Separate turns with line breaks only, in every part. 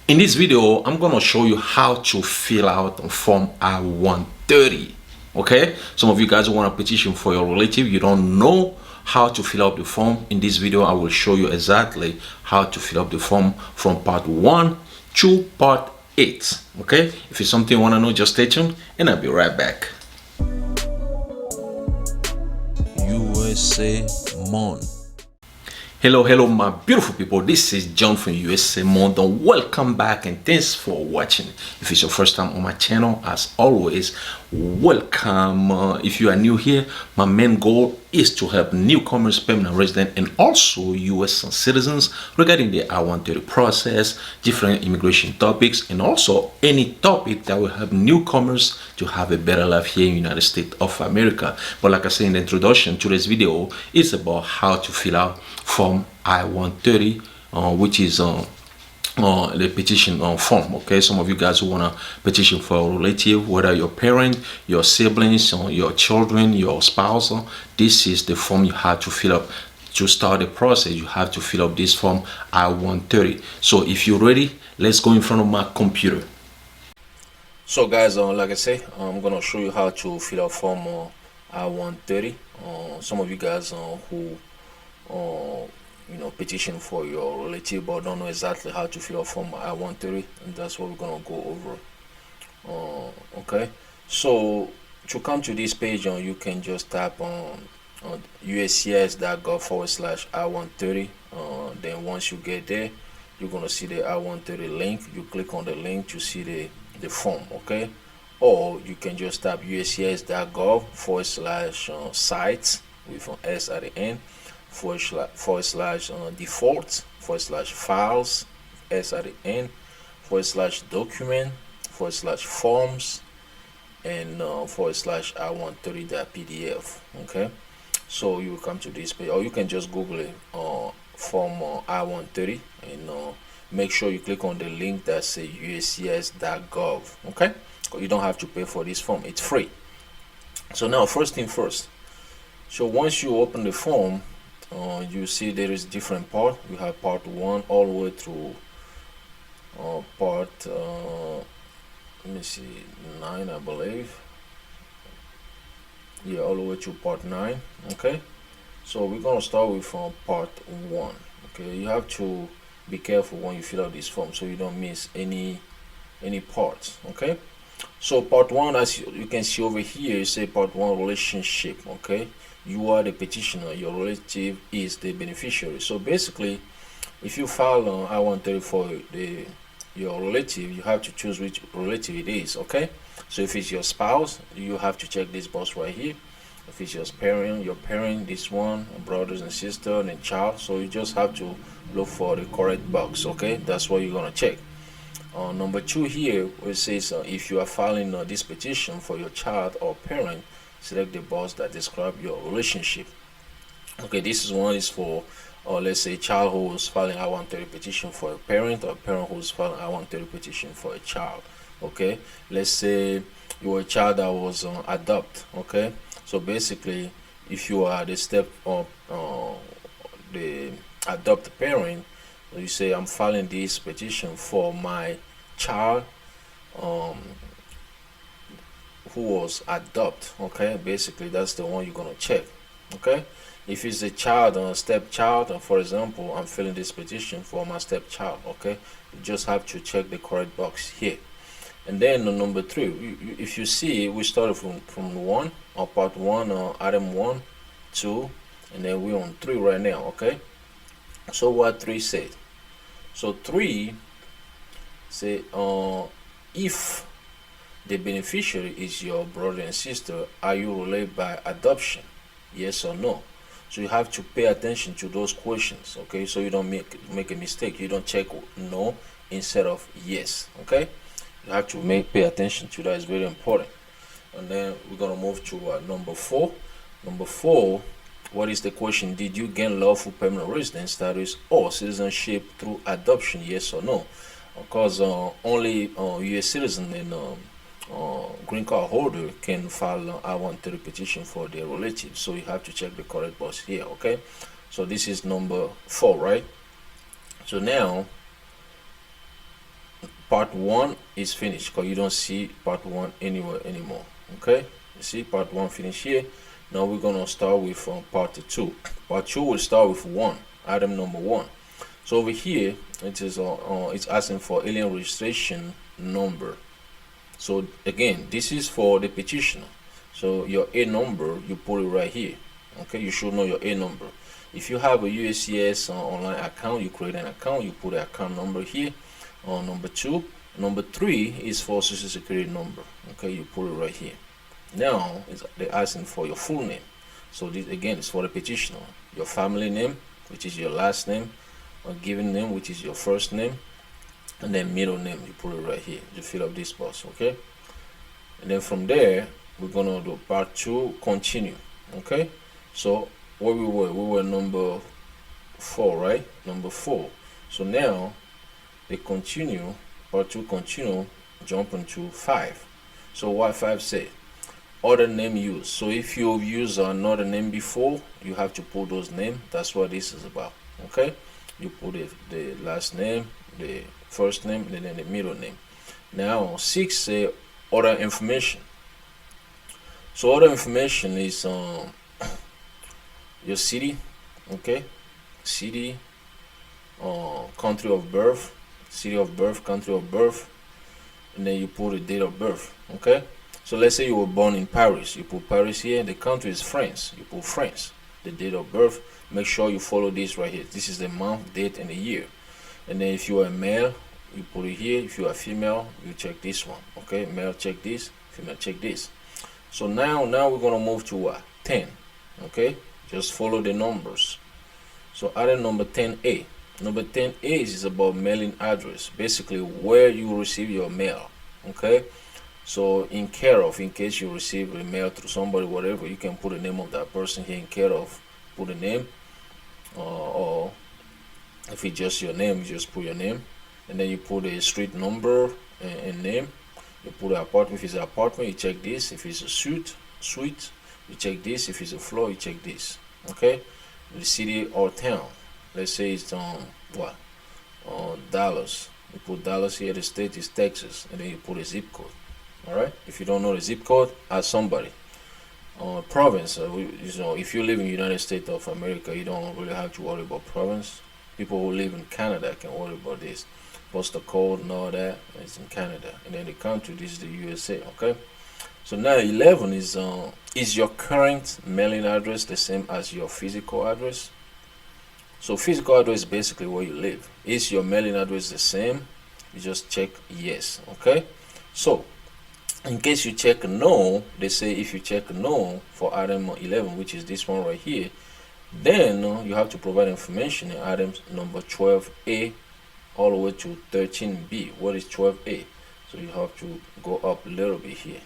In this video, I'm going to show you how to fill out Form I-130. Okay, some of you guys want a petition for your relative, you don't know how to fill out the form. In this video, I will show you exactly how to fill out the form from part 1 to part 8. Okay, if it's something you want to know, just stay tuned and I'll be right back.
USA Mon.
Hello my beautiful people, this is John from USA Mondo. Welcome back and thanks for watching. If it's your first time on my channel, as always, welcome. If you are new here, my main goal is to help newcomers, permanent residents, and also US citizens regarding the I-130 process, different immigration topics, and also any topic that will help newcomers to have a better life here in the United States of America. But like I said in the introduction, today's video is about how to fill out Form I-130, which is the petition form. Okay, some of you guys who want to petition for a relative, whether your parent, your siblings, your children, your spouse, this is the form you have to fill up. To start the process, you have to fill up this form I-130. So if you're ready, let's go in front of my computer. So guys, like I say, I'm gonna show you how to fill out form I-130. Some of you guys who petition for your relative but don't know exactly how to fill out form I-130, and that's what we're gonna go over. Okay, so to come to this page, you can just tap on uscis.gov/I-130. Then once you get there, you're gonna see the I-130 link. You click on the link to see the form. Okay, or you can just tap uscis.gov/sites with an S at the end, /default /files S at the end, /document /forms, and /I-130.pdf. Okay, so you will come to this page, or you can just Google it, form I-130, and make sure you click on the link that says uscis.gov. okay, you don't have to pay for this form, it's free. So now, first thing first, so once you open the form, you see there is different part. You have part 1 all the way through part let me see, 9, I believe. Yeah, all the way to part 9. Okay, so we're gonna start with part 1. Okay, you have to be careful when you fill out this form so you don't miss any parts. Okay, so part 1, as you can see over here, you say part 1, relationship. Okay, you are the petitioner, your relative is the beneficiary. So basically, if you file on I-130 for your relative, you have to choose which relative it is. Okay, so if it's your spouse, you have to check this box right here. If it's your parent, this one, brothers and sisters, and child, so you just have to look for the correct box. Okay, that's what you're gonna check. Number 2 here, where it says if you are filing this petition for your child or parent, select the box that describes your relationship. Okay, this one is for let's say a child who is filing I-130 petition for a parent, or a parent who is filing I-130 petition for a child. Okay, let's say you were a child that was adopted. Okay, so basically, if you are the step of the adopted parent, you say, I'm filing this petition for my child who was adopted. Okay, basically that's the one you're gonna check. Okay, if it's a child or a stepchild, for example, I'm filling this petition for my stepchild. Okay, you just have to check the correct box here. And then number 3, if you see, we started from 1, or part 1, or item 1, 2, and then we're on 3 right now. Okay, so what 3 said? So 3 say if the beneficiary is your brother and sister, are you related by adoption? Yes or no? So you have to pay attention to those questions. Okay, so you don't make a mistake. You don't check no instead of yes. Okay, you have to pay attention to that. It's very important. And then we're gonna move to number 4. Number 4, what is the question? Did you gain lawful permanent residence status or citizenship through adoption? Yes or no? Because only U.S. citizen and green card holder can file I-130 petition for their relatives. So you have to check the correct box here. Okay, so this is number 4, right? So now part 1 is finished because you don't see part 1 anywhere anymore. Okay, you see part 1 finished here. Now we're gonna start with part 2. Part 2 will start with 1, item number 1. So over here it is it's asking for alien registration number. So again, this is for the petitioner. So your A number, you put it right here. Okay, you should know your A number. If you have a USCIS online account, you create an account, you put the account number here on number 2. Number 3 is for social security number. Okay, you put it right here. Now they're asking for your full name. So this again is for the petitioner. Your family name, which is your last name, or given name, which is your first name, and then middle name, you put it right here. You fill up this box. Okay, and then from there we're gonna do part 2, continue. Okay, so where we were number 4, right? Number 4. So now they continue, part 2 continue, jump into 5. So what 5 say? Other name used. So if you've used another name before, you have to put those names. That's what this is about. Okay, you put the last name, the first name, and then the middle name. Now 6 say other information. So other information is your city, okay, city, country of birth, city of birth, country of birth, and then you put a date of birth. Okay, so let's say you were born in Paris, you put Paris here. The country is France, you put France. The date of birth, make sure you follow this right here. This is the month, date, and the year. And then if you are a male, you put it here. If you are female, you check this one. Okay, male check this, female check this. So now we're gonna move to what? 10. Okay, just follow the numbers. So item number 10A. Number 10A is about mailing address, basically where you receive your mail. Okay, so in care of, in case you receive a mail through somebody, whatever, you can put the name of that person here in care of, put a name, or if it's just your name, you just put your name, and then you put a street number and name. You put an apartment. If it's an apartment, you check this. If it's a suite, you check this. If it's a floor, you check this. Okay, the city or town. Let's say it's what? Dallas. You put Dallas here. The state is Texas, and then you put a zip code. All right. If you don't know the zip code, ask somebody. Province. You know, if you live in the United States of America, you don't really have to worry about province. People who live in Canada can worry about this. Postal code and all that is in Canada, and then the country, this is the USA. Okay, so now 11 is your current mailing address the same as your physical address? So physical address is basically where you live. Is your mailing address the same? You just check yes. Okay, so in case you check no, they say if you check no for item 11, which is this one right here, then you have to provide information in items number 12A all the way to 13B. What is 12A? So you have to go up a little bit here.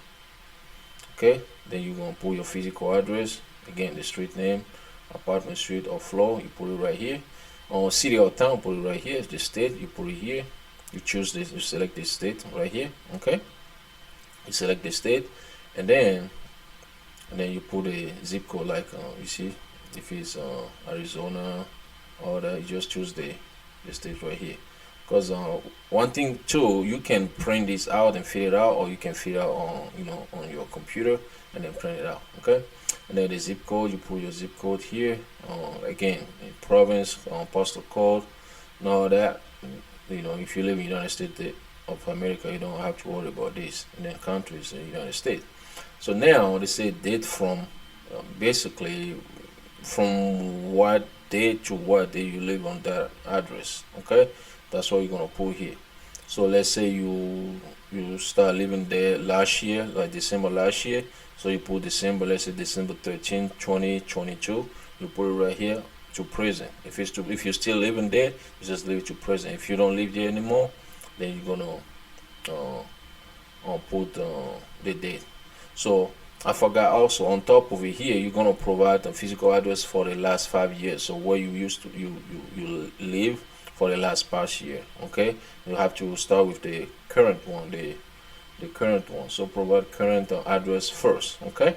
Okay, then you're gonna put your physical address, again the street name, apartment, street, or floor, you put it right here. City or town, put it right here. The state, you put it here. You choose this, you select this state right here. Okay, you select the state, and then you put a zip code, like you see, if it's Arizona or that, you just choose the state right here. Because one thing too, you can print this out and fill it out, or you can fill it out on on your computer and then print it out. Okay, and then the zip code, you put your zip code here. Again, province, postal code, and all that. If you live in the United States of America, you don't have to worry about this. And then countries, the United States. So now they say date from, basically from what day to what day you live on that address. Okay, that's what you're gonna put here. So let's say you start living there last year, like December last year. So you put December, let's say December 13, 2022. You put it right here to present. If you're still living there, you just leave it to present. If you don't live there anymore, then you're gonna put the date. So I forgot also, on top of it here, you're gonna provide a physical address for the last 5 years. So where you used to you live for the last past year. Okay, you have to start with the current one, the current one. So provide current address first. Okay,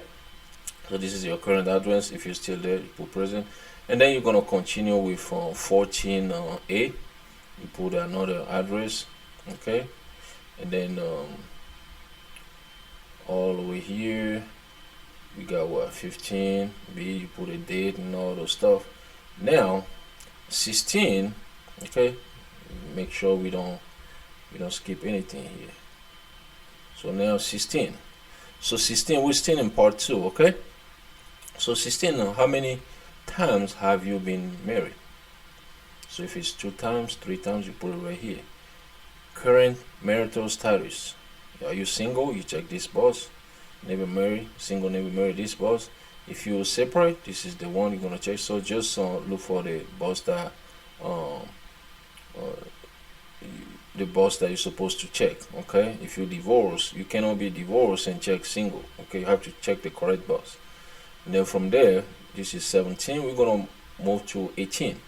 so this is your current address. If you're still there, you put present, and then you're gonna continue with 14A. You put another address. Okay, and then all the way here we got what, 15. B, you put a date and all those stuff. Now 16, okay, make sure we don't skip anything here. So now 16. So 16, we're still in part 2, okay? So 16, how many times have you been married? So if it's 2 times, 3 times, you put it right here. Current marital status. Are you single? You check this box. Never married, single, never married, this box. If you separate, this is the one you're gonna check. So just look for the box that you're supposed to check. Okay, if you divorce, you cannot be divorced and check single. Okay, you have to check the correct box. And then from there, this is 17. We're gonna move to 18.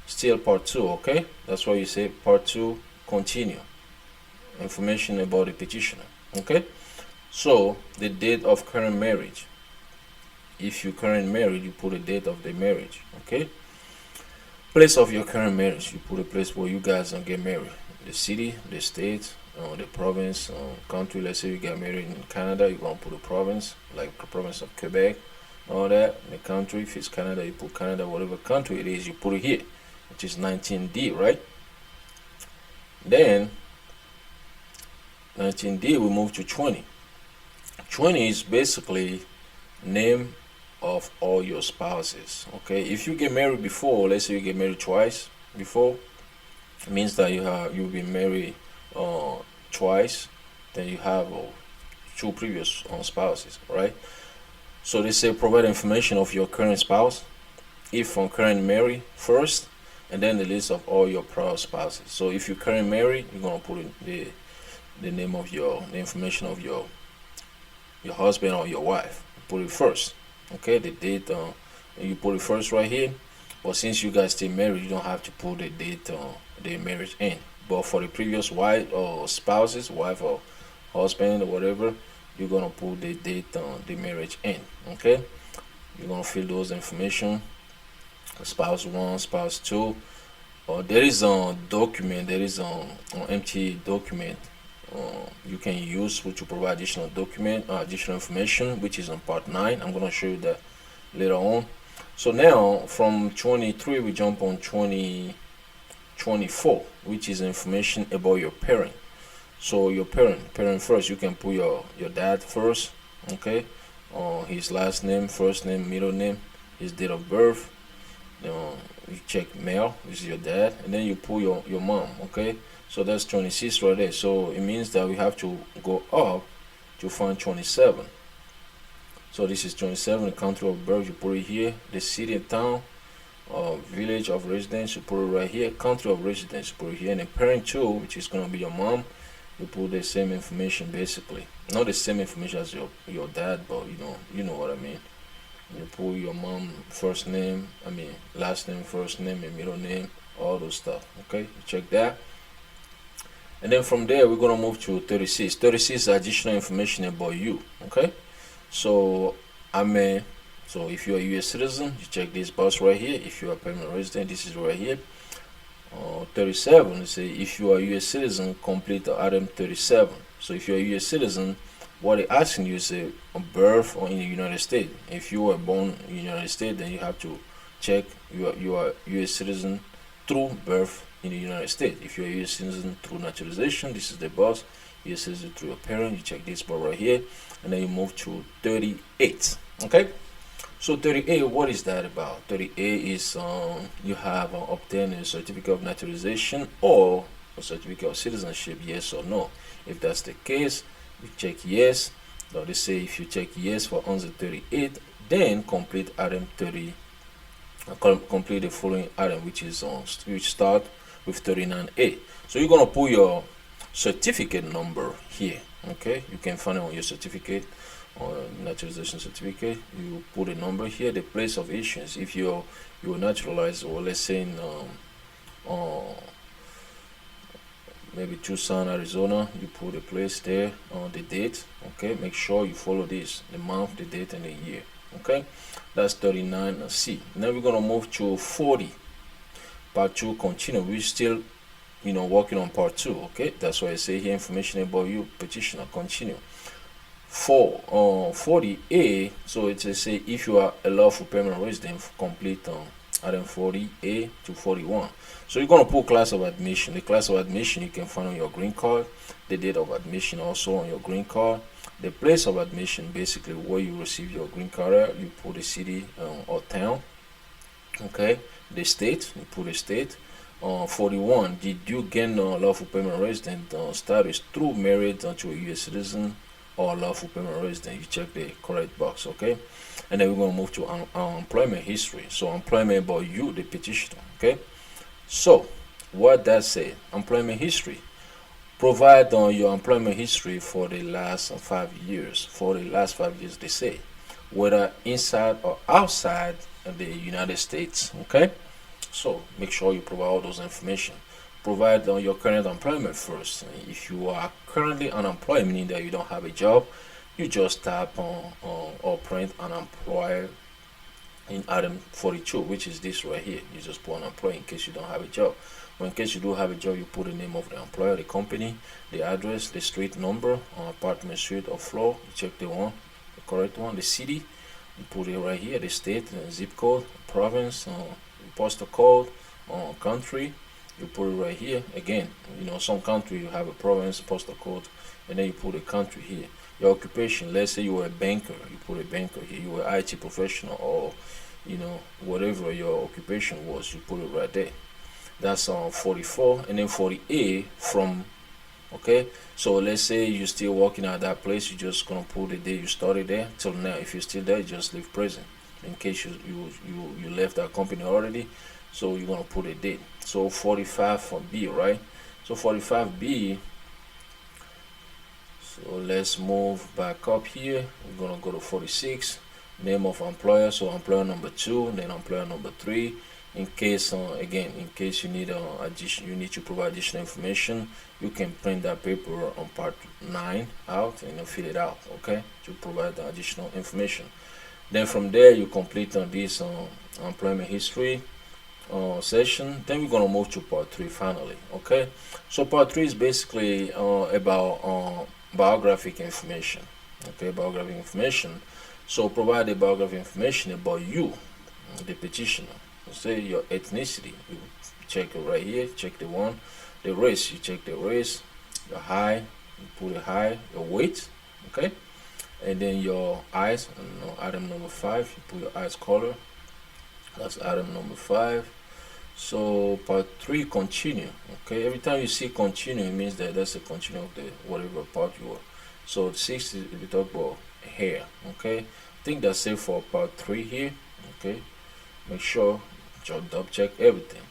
Still part 2. Okay, that's why you say part 2. Continue. Information about the petitioner. Okay, so the date of current marriage. If you current married, you put a date of the marriage. Okay, place of your current marriage, you put a place where you guys get married. The city, the state, the province, country. Let's say you got married in Canada, you're gonna put a province, like the province of Quebec, all that. The country, if it's Canada, you put Canada. Whatever country it is, you put it here, which is 19D, right? Then 19D, we move to 20. 20 is basically name of all your spouses. Okay, if you get married before, let's say you get married twice before, it means that you've been married twice, then you have 2 previous spouses, right? So they say provide information of your current spouse, if from current married first, and then the list of all your prior spouses. So if you current married, you're gonna put in the name of the information of your husband or your wife. Put it first. Okay, the date, you put it first right here. But since you guys still married, you don't have to put the date the marriage in. But for the previous wife or spouses, wife or husband or whatever, you're gonna put the date the marriage in. Okay, you're gonna fill those information. Spouse 1, spouse 2. There is a document. There is an empty document you can use to provide additional additional information, which is on part 9. I'm gonna show you that later on. So now from 23 we jump on 24, which is information about your parent. So your parent first, you can put your dad first. Okay, his last name, first name, middle name, his date of birth. You check male, which is your dad, and then you put your mom. Okay, so that's 26 right there. So it means that we have to go up to find 27. So this is 27, the country of birth, you put it here. The city and town, village of residence, you put it right here. Country of residence, you put it here. And the parent too, which is gonna be your mom, you put the same information basically. Not the same information as your dad, but you know what I mean. You put your mom first name, last name, first name, and middle name, all those stuff. Okay, you check that. And then from there we're gonna move to 36. 36 is additional information about you. Okay, so so if you're a U.S. citizen, you check this box right here. If you are a permanent resident, this is right here. 37, say if you are a U.S. citizen, complete item 37. So if you're a U.S. citizen, what they're asking you is a birth or in the United States. If you were born in the United States, then you have to check you are U.S. citizen through birth in the United States. If you're a U.S. citizen through naturalization, this is the box. U.S. citizen through your parent, you check this box right here, and then you move to 38. Okay, so 38, what is that about? 38 is you have obtained a certificate of naturalization or a certificate of citizenship, yes or no. If that's the case, you check yes. Now they say if you check yes for answer 38, then complete item 30. Complete the following item, which start with 39A. So you're gonna put your certificate number here. Okay, you can find it on your certificate or naturalization certificate. You put a number here, the place of issuance. If you were naturalized, or let's say in maybe Tucson, Arizona, you put a place there on the date. Okay, make sure you follow this, the month, the date, and the year. Okay, that's 39C. Now we're gonna move to 40. Part 2 continue. We still working on part 2. Okay, that's why I say here information about you, petitioner, continue. For 40A, so it says say if you are a lawful permanent resident, complete item 40A to 41. So you're gonna put class of admission. The class of admission you can find on your green card. The date of admission also on your green card. The place of admission, basically where you receive your green card at, you put the city or town. Okay, the state, you put the state. 41, did you gain lawful permanent resident status through marriage to a U.S. citizen or lawful permanent resident? You check the correct box. Okay, and then we're going to move to employment history. So employment about you, the petitioner. Okay, so what that say? Employment history. Provide your employment history for the last 5 years. For the last 5 years, they say, whether inside or outside of the United States. Okay, so make sure you provide all those information. Provide your current employment first. If you are currently unemployed, meaning that you don't have a job, you just tap on or print unemployed in item 42, which is this right here. You just put unemployed in case you don't have a job. But in case you do have a job, you put the name of the employer, the company, the address, the street number, apartment, street, or floor. You check the correct one, the city. You put it right here, the state, zip code, province, postal code, country. You put it right here. Again, some country you have a province, postal code, and then you put a country here. Your occupation, let's say you were a banker, you put a banker here. You were an IT professional, or whatever your occupation was, you put it right there. That's on 44, and then 40A from. Okay, so let's say you're still working at that place, you're just gonna put the day you started there till now. If you're still there, just leave present in case you left that company already. So you're gonna put a date. So 45 for B, right? So 45B. So let's move back up here. We're gonna go to 46. Name of employer. So employer number 2, then employer number 3. In case again, in case you need you need to provide additional information, you can print that paper on part 9 out and fill it out. Okay, to provide the additional information. Then from there you complete on this employment history session. Then we're gonna move to part 3 finally. Okay, so part 3 is basically about biographic information. Okay, biographic information. So provide the biographic information about you, the petitioner. Say your ethnicity, you check it right here, check the one. The race, you check the race. Your height, you put a height. Your weight, okay, and then your eyes, item number 5, you put your eyes color. That's item number 5. So part 3, continue. Okay, every time you see continue, it means that that's a continue of the whatever part you are. So 6 is we talk about hair. Okay, I think that's it for part 3 here. Okay, make sure double check everything.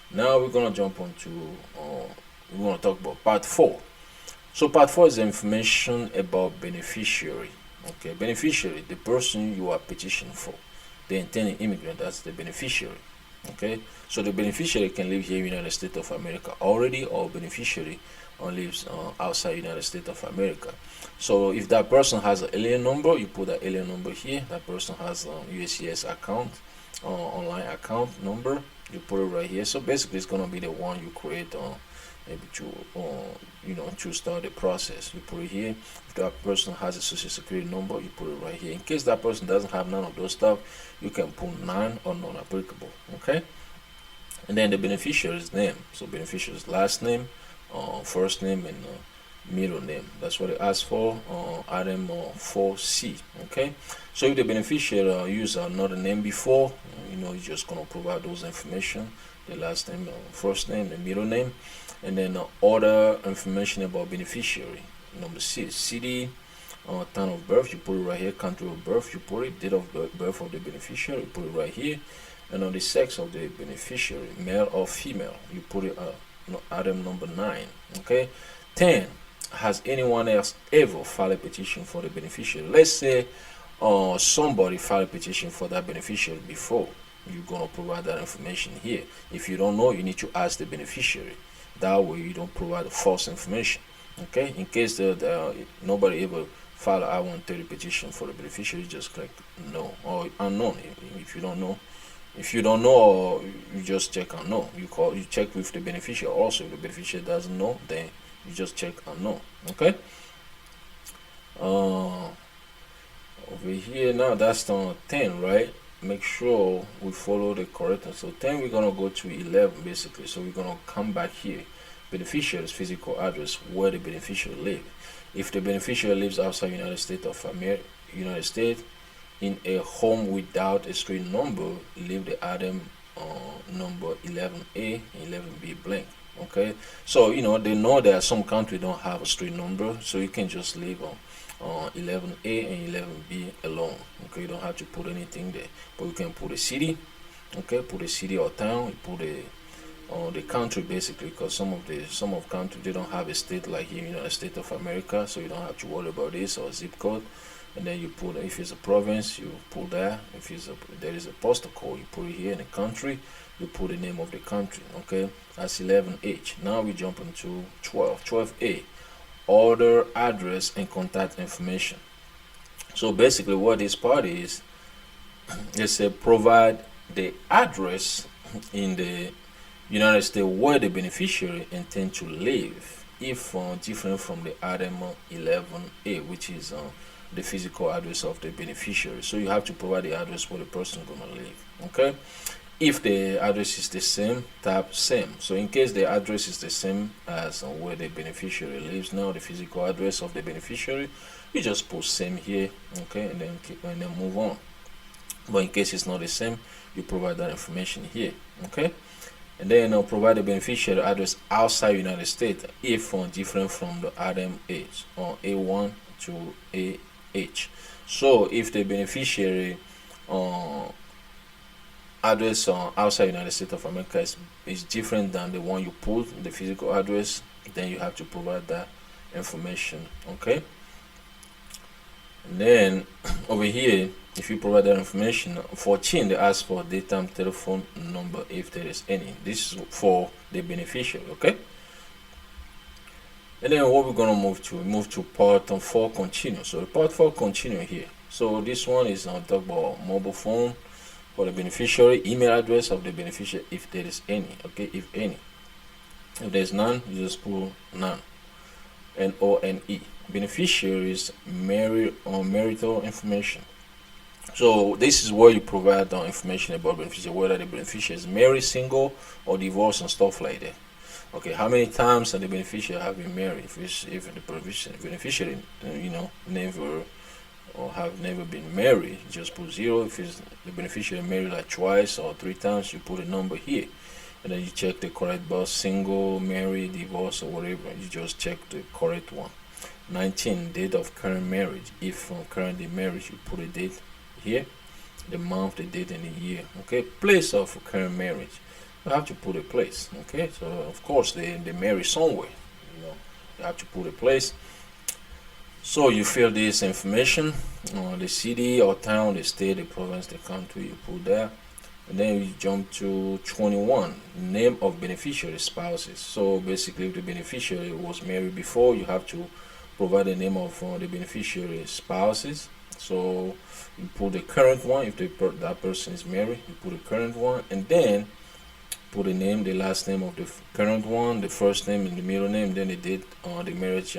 Now we're gonna jump onto we're gonna talk about part 4. So part 4 is information about beneficiary. Okay, beneficiary, the person you are petitioning for, the intended immigrant, that's the beneficiary. Okay, so the beneficiary can live here in the United States of America already, or beneficiary lives outside United States of America. So if that person has an alien number, you put that alien number here. That person has a USCIS account, online account number, you put it right here. So basically it's gonna be the one you create maybe to start the process. You put it here. If that person has a social security number, you put it right here. In case that person doesn't have none of those stuff, you can put none or non-applicable. Okay, and then the beneficiary's name. So beneficiary's last name, first name, and middle name. That's what it asks for. Item 4C. Okay, so if the beneficiary used another name before, you're just gonna provide those information: the last name, first name, the middle name, and then other information about beneficiary. Number 6, city, town of birth, you put it right here. Country of birth, you put it. Date of birth of the beneficiary, you put it right here. And on the sex of the beneficiary, male or female, you put it item number 9. Okay, 10. Has anyone else ever filed a petition for the beneficiary? Let's say somebody filed a petition for that beneficiary before. You're gonna provide that information here. If you don't know, you need to ask the beneficiary. That way you don't provide false information. Okay, in case nobody ever filed an I-130 petition for the beneficiary, just click no or unknown. If you don't know, If you don't know, you just check unknown. You check with the beneficiary. Also, if the beneficiary doesn't know, then you just check unknown. Okay. Over here now, that's on 10, right? Make sure we follow the correct one. So 10, we're gonna go to 11 basically. So we're gonna come back here. Beneficiary's physical address, where the beneficiary live. If the beneficiary lives outside United States, in a home without a street number, leave the item number 11A and 11B blank. Okay, so they know that some countries don't have a street number, so you can just leave 11A and 11B alone. Okay, you don't have to put anything there, but you can put a city. Okay, put a city or town. You put the country basically, because some of countries, they don't have a state like here, United States of America, so you don't have to worry about this, or zip code. And then you put, if it's a province, you put that. If there is a postal code, you put it here. In the country, you put the name of the country. Okay, that's 11H. Now we jump into 12A, order, address, and contact information. So basically what this part is, they say provide the address in the United States where the beneficiary intend to live, if different from the item 11A, which is the physical address of the beneficiary. So you have to provide the address where the person is gonna live. Okay, if the address is the same, tap same. So in case the address is the same as where the beneficiary lives now, the physical address of the beneficiary, you just put same here. Okay, and then move on. But in case it's not the same, you provide that information here. Okay, and then provide the beneficiary address outside United States if different from the item H or A1 to AH. So if the beneficiary address outside United States of America is different than the one you put, the physical address, then you have to provide that information. Okay, and then over here, if you provide that information, 14, they ask for daytime telephone number if there is any. This is for the beneficiary. Okay, and then what we're gonna move to part 4 continue. So the part 4 continue here. So this one is talk about mobile phone for the beneficiary, email address of the beneficiary if there is any. Okay, if any. If there's none, you just put none. NONE. Beneficiaries married or marital information. So this is where you provide information about beneficiary, whether the beneficiary is married, single, or divorced, and stuff like that. Okay, how many times have the beneficiary have been married? If the beneficiary, never or have never been married, just put 0. If it's the beneficiary married like twice or 3 times, you put a number here, and then you check the correct box: single, married, divorce, or whatever. You just check the correct one. 19, date of current marriage. If currently married, you put a date here, the month, the date, and the year. Okay, place of current marriage, you have to put a place. Okay, so of course they marry somewhere, you have to put a place. So you fill this information, the city or town, the state, the province, the country, you put there. And then you jump to 21, name of beneficiary, spouses. So basically, if the beneficiary was married before, you have to provide the name of the beneficiary spouses. So you put the current one. If that person is married, you put the current one, and then put the name, the last name of the current one, the first name and the middle name, then the date on the marriage.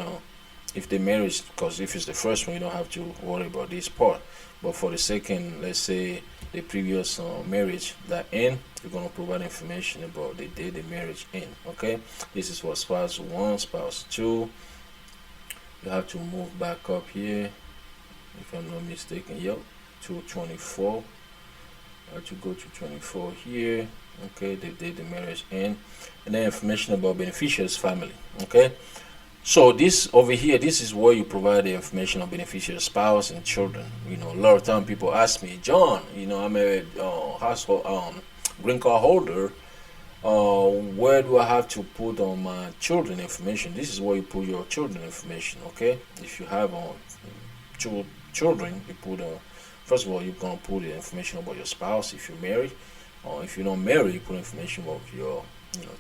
If the marriage, because if it's the first one, you don't have to worry about this part. But for the second, let's say the previous marriage that end, you're going to provide information about the day the marriage end. Okay, this is for spouse 1, spouse 2. You have to move back up here, if I'm not mistaken. Yep, to 24. I have to go to 24 here. Okay, the day the marriage end, and then information about beneficiary's family. Okay, so this over here, this is where you provide the information on beneficiary spouse and children. A lot of time people ask me, John, I'm a household green card holder. Where do I have to put on my children information? This is where you put your children information. Okay, if you have children, you put first of all, you're gonna put the information about your spouse if you're married, or if you're not married, you put information about your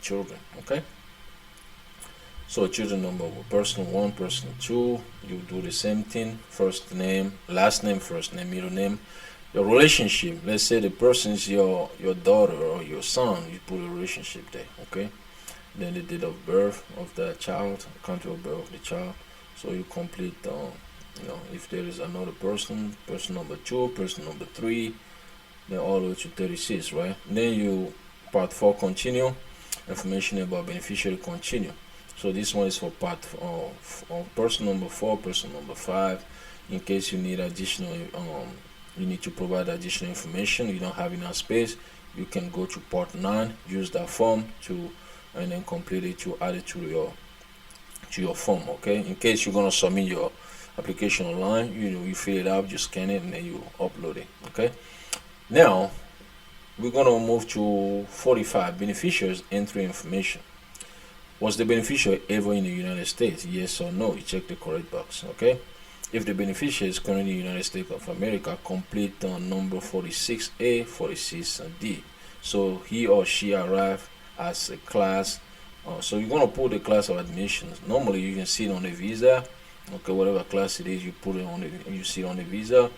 children. Okay, so children number, person 1, person 2, you do the same thing: first name, last name, first name, middle name, Your relationship, let's say the person is your daughter or your son, you put a relationship there. Okay, then the date of birth of the child, country of birth of the child. So you complete, if there is another person, person number 2, person number 3, then all the way to 36, right? Then you part 4 continue, information about beneficiary continue. So this one is for part of person number 4, person number 5. In case you need additional, you need to provide additional information, you don't have enough space, you can go to part 9, use that form to, and then complete it to add it to your form. Okay, in case you're gonna submit your application online, you fill it out, you scan it, and then you upload it. Okay, now we're gonna move to 45, beneficiaries entry information. Was the beneficiary ever in the United States? Yes or no? You check the correct box. Okay, if the beneficiary is currently in the United States of America, complete number 46A, 46D. So he or she arrived as a class. So you're gonna put the class of admissions. Normally you can see it on the visa. Okay, whatever class it is, you put it on you see it on the visa.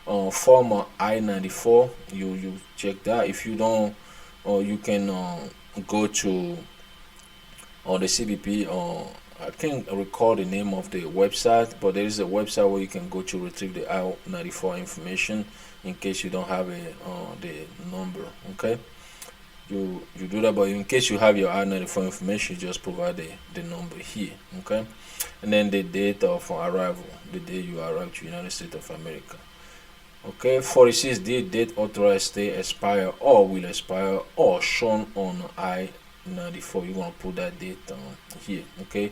Form I-94, you check that. If you don't, you can go to the CBP. I can't recall the name of the website, but there is a website where you can go to retrieve the I-94 information in case you don't have the number. Okay, you do that, but in case you have your I-94 information, you just provide the number here. Okay, and then the date of arrival, the day you arrive to United States of America. Okay, 46D, date authorized stay expire or will expire or shown on I-94. You're gonna put that date here. Okay,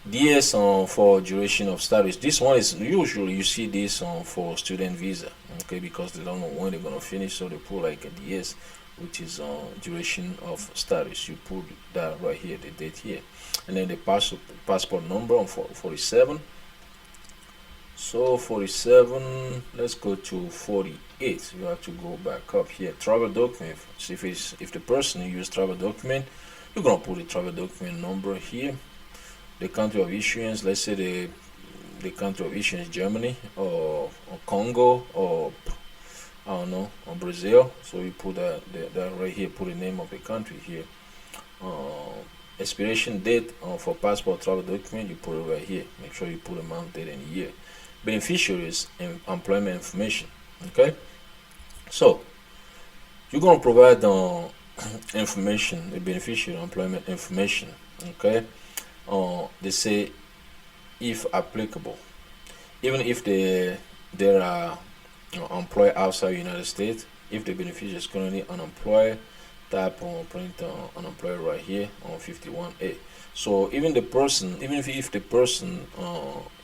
DS for duration of studies. This one is usually you see this for student visa. Okay, because they don't know when they're gonna finish, so they put like a DS, which is duration of studies. You put that right here, the date here, and then the passport number on 47. So 47, let's go to 48. You have to go back up here. Travel document. So if the person use travel document, you're gonna put the travel document number here. The country of issuance, let's say the country of issuance Germany or Congo or I don't know, or Brazil. So you put that right here. Put the name of the country here. Expiration date for passport travel document, you put it right here. Make sure you put amount, date, and year. Beneficiaries and employment information. Okay, so you're gonna provide information, the beneficiary employment information. Okay, they say if applicable, even if there are employed outside the United States, if the beneficiary is currently unemployed, tap on print unemployed right here on 51A. So even the person, even if the person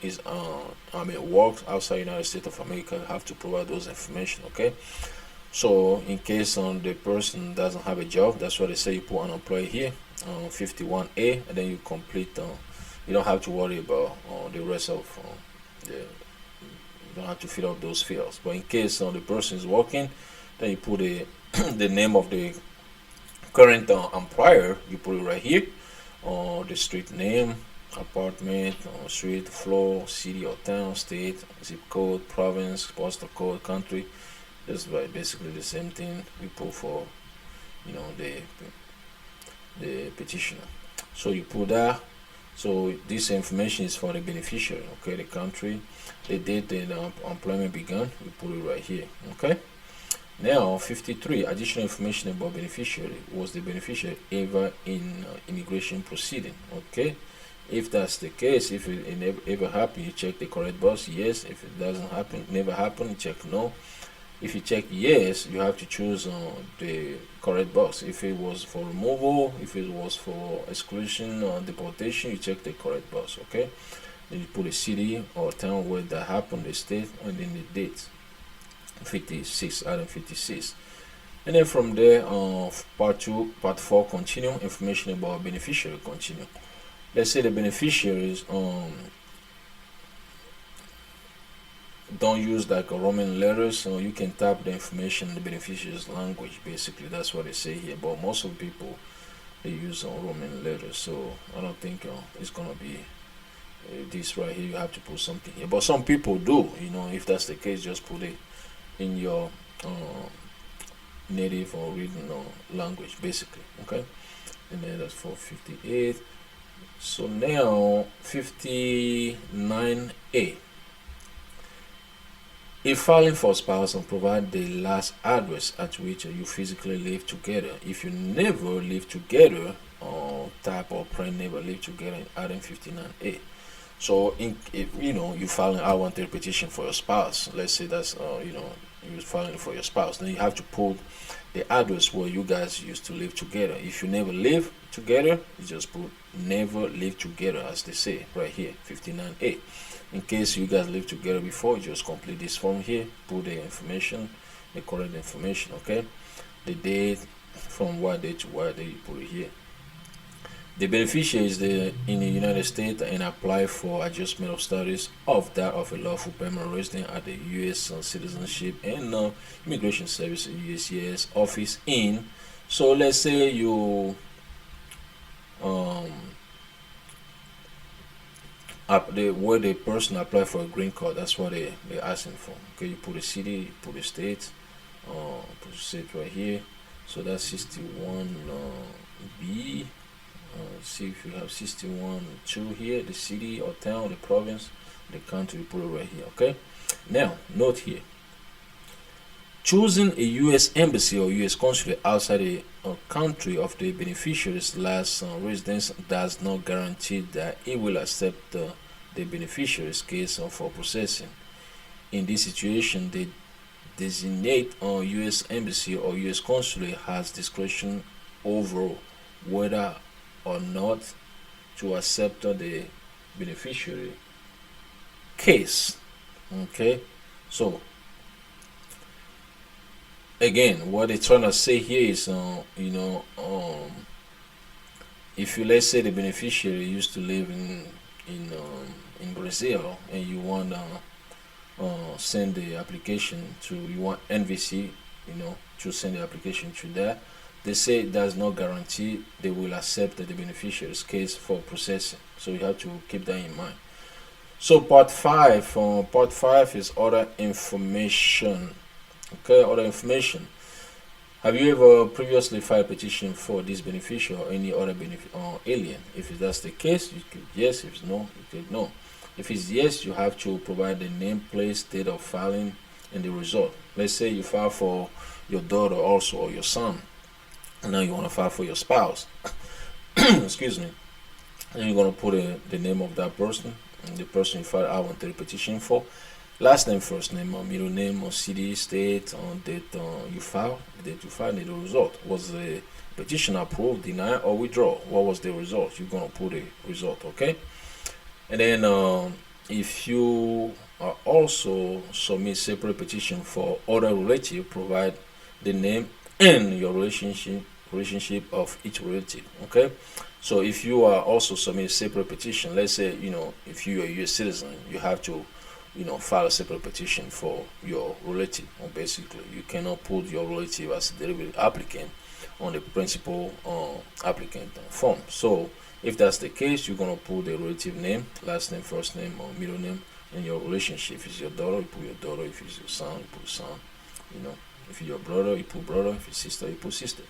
is works outside United States of America, you have to provide those information. Okay, so in case the person doesn't have a job, that's why they say you put unemployed here on 51A, and then you complete. You don't have to worry about the rest of the. You don't have to fill out those fields. But in case the person is working, then you put the name of the current employer. You put it right here. The street name, apartment, street, floor, city or town, state, zip code, province, postal code, country. That's basically the same thing we put for the petitioner. So you put that. So this information is for the beneficiary. Okay, the country, the date the employment began, we put it right here. Okay, now 53, additional information about beneficiary. Was the beneficiary ever in immigration proceeding? Okay, if that's the case, if it ever happened, you check the correct box, yes. If it doesn't happen, never happened, you check no. If you check yes, you have to choose the correct box. If it was for removal, if it was for exclusion or deportation, you check the correct box. Okay, then you put a city or town where that happened, the state, and then the date. 56, item 56. And then from there, part 2, part 4 continue, information about beneficiary continue. Let's say the beneficiaries don't use like Roman letters, so you can type the information in the beneficiary's language. Basically, that's what they say here. But most of the people, they use Roman letters, so I don't think it's gonna be this right here. You have to put something here, but some people do. If that's the case, just put it in your native or written language, basically. Okay, and then that's for 58. So now 59A. If filing for spouse and provide the last address at which you physically live together. If you never live together, or type or print never live together, adding 59A. So if you file an I-130 petition for your spouse, let's say that's you're filing for your spouse, then you have to put the address where you guys used to live together. If you never live together, you just put never live together, as they say right here, 59A. In case you guys lived together before, you just complete this form here, put the information, the correct information, okay? The date, from what date to what date, you put it here. The beneficiary is in the United States and apply for adjustment of status of that of a lawful permanent resident at the U.S. Citizenship and Immigration Service USCIS office in. So let's say you where the person apply for a green card, that's what they're asking for. Okay, you put a city, you put a state, put a state right here. So that's 61B. See if you have 61-2 here, the city or town, the province, the country, you put it right here. Okay, now note here, choosing a U.S. embassy or U.S. consulate outside a country of the beneficiary's last residence does not guarantee that it will accept the beneficiary's case for processing. In this situation, the designate U.S. embassy or U.S. consulate has discretion over whether or not to accept the beneficiary case. Okay, so again, what they're trying to say here is, if you, let's say the beneficiary used to live in Brazil and you want send the application to, you want NVC, to send the application to that. They say it does not guarantee they will accept the beneficiary's case for processing. So you have to keep that in mind. So part 5 is other information. Okay, other information. Have you ever previously filed a petition for this beneficiary or any other alien? If that's the case, you could yes. If it's no, you could no. If it's yes, you have to provide the name, place, date of filing, and the result. Let's say you file for your daughter also, or your son. And now you want to file for your spouse. Excuse me. And you're going to put the name of that person, and the person you file I-130 petition for. Last name, first name, or middle name, or city, state, on date you file, the date you file, and the result. Was the petition approved, denied, or withdraw? What was the result? You're going to put a result, okay? And then if you are also submit separate petition for other relative, provide the name and your relationship of each relative. Okay, so if you are also submit a separate petition, let's say if you are a U.S. citizen, you have to file a separate petition for your relative. Or basically, you cannot put your relative as a derivative applicant on the principal applicant form. So if that's the case, you're gonna put the relative name, last name, first name, or middle name, and your relationship. If it's your daughter, you put your daughter. If it's your son, you put son. If it's your brother, you put brother. If it's sister, you put sister.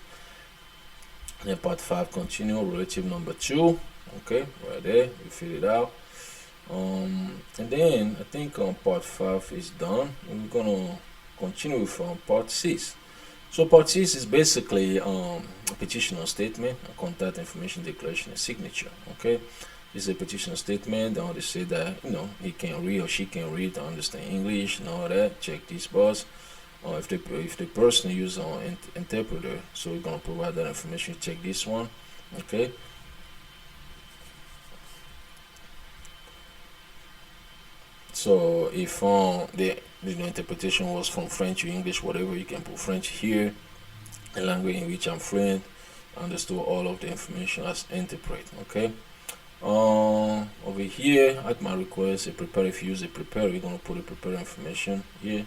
And then part 5, continue, relative number 2. Okay, right there, you fill it out. And then I think part 5 is done. And we're gonna continue from part 6. So part 6 is basically a petitioner statement, a contact information declaration, and signature. Okay, this is a petitioner statement. They say that he can read or she can read and understand English and all that. Check this box. If the person uses an interpreter, so we're gonna provide that information. Check this one. Okay. So if the interpretation was from French to English, whatever, you can put French here, a language in which I'm fluent, understood all of the information as interpret. Okay. Over here at my request, a prepare. If you use a prepare, we're gonna put a prepare information here.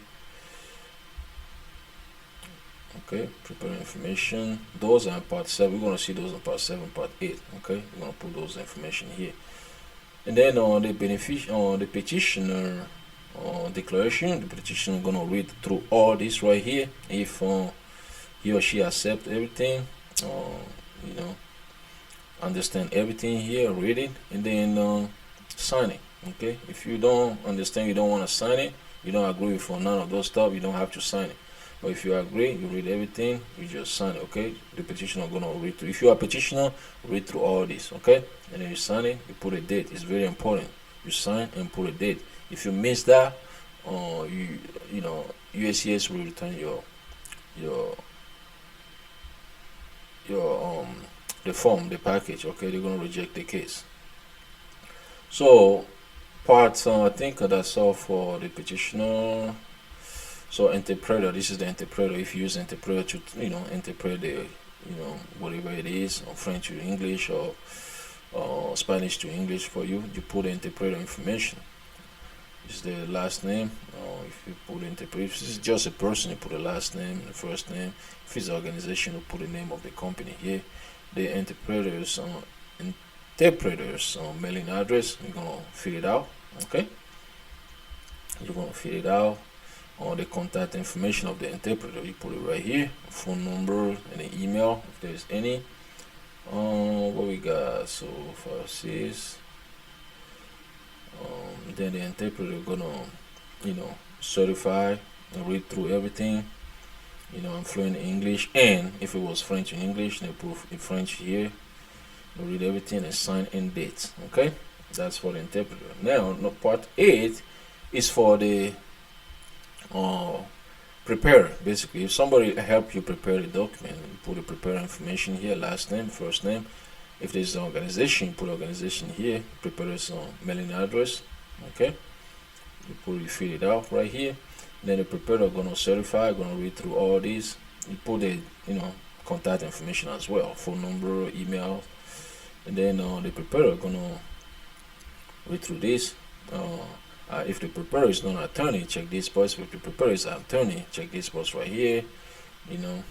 Okay, prepare information. Those are in part 7. We're gonna see those in part 7, part 8. Okay, we're gonna put those information here. And then on the petitioner declaration. The petitioner is gonna read through all this right here. If he or she accept everything, you know, understand everything here, read it, and then sign it. Okay. If you don't understand, you don't want to sign it, you don't agree with none of those stuff, you don't have to sign it. But if you agree, you read everything, you just sign it. Okay. The petitioner gonna read through. If you are a petitioner, read through all this. Okay. And then you sign it. You put a date. It's very important. You sign and put a date. If you miss that, you know, USCIS will return your the form, the package. Okay, they're gonna reject the case. So part I think that's all for the petitioner. So interpreter, this is the interpreter. If you use interpreter to interpret the whatever it is, or French to English or Spanish to English for you, you put the interpreter information. Is the last name. If you put interpreter, if it's just a person, you put the last name, the first name. If it's an organization, you put the name of the company here. The interpreters mailing address, you're gonna fill it out. Okay, you're gonna fill it out. Or the contact information of the interpreter, you put it right here, phone number and an email if there's any. What we got so far is then the interpreter gonna certify and read through everything. I'm fluent in English, and if it was French and English, they put in French here. They read everything and sign in dates. Okay, that's for the interpreter. Now, part 8 is for the preparer. Basically, if somebody help you prepare the document, you put the preparer information here, last name, first name. If there's an organization, you put organization here, preparer's mailing address. Okay, you fill it out right here. Then the preparer gonna certify, gonna read through all these. You put the contact information as well, phone number, email, and then the preparer gonna read through this. If the preparer is not an attorney, check this box. If the preparer is an attorney, check this box right here. In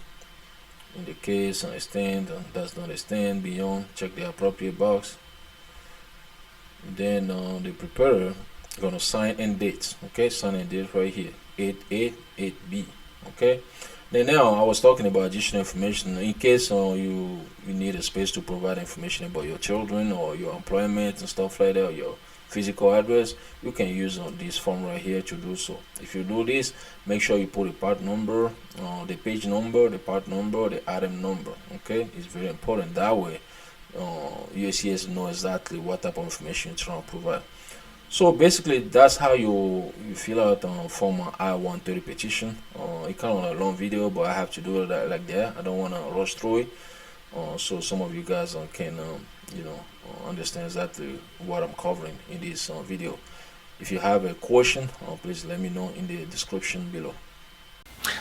the case, understand, does not extend beyond, check the appropriate box. Then the preparer gonna sign and date. Okay, sign and date right here, 8A, 8B. Okay. Then now I was talking about additional information in case you need a space to provide information about your children or your employment and stuff like that, or your physical address. You can use this form right here to do so. If you do this, make sure you put the part number, the page number, the part number, the item number. Okay, it's very important. That way USCIS know exactly what type of information you're trying to provide. So basically, that's how you fill out form I-130 petition. It's kind of a long video, but I have to do it like that. I don't want to rush through it, so some of you guys can understand exactly what I'm covering in this video. If you have a question, please let me know in the description below.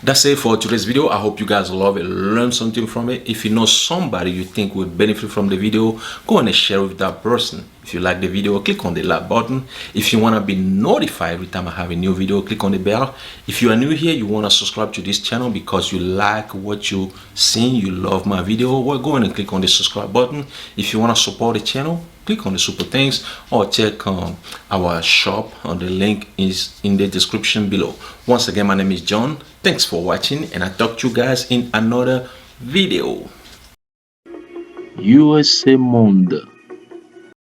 That's it for today's video. I hope you guys love it, learn something from it. If you know somebody you think would benefit from the video, go on and share with that person. If you like the video, click on the like button. If you want to be notified every time I have a new video, click on the bell. If you are new here, you want to subscribe to this channel because you like what you see, you love my video, well, go on and click on the subscribe button. If you want to support the channel, click on the super thanks or check our shop. The link is in the description below. Once again, my name is John. Thanks for watching, and I talk to you guys in another video.
USA Monde.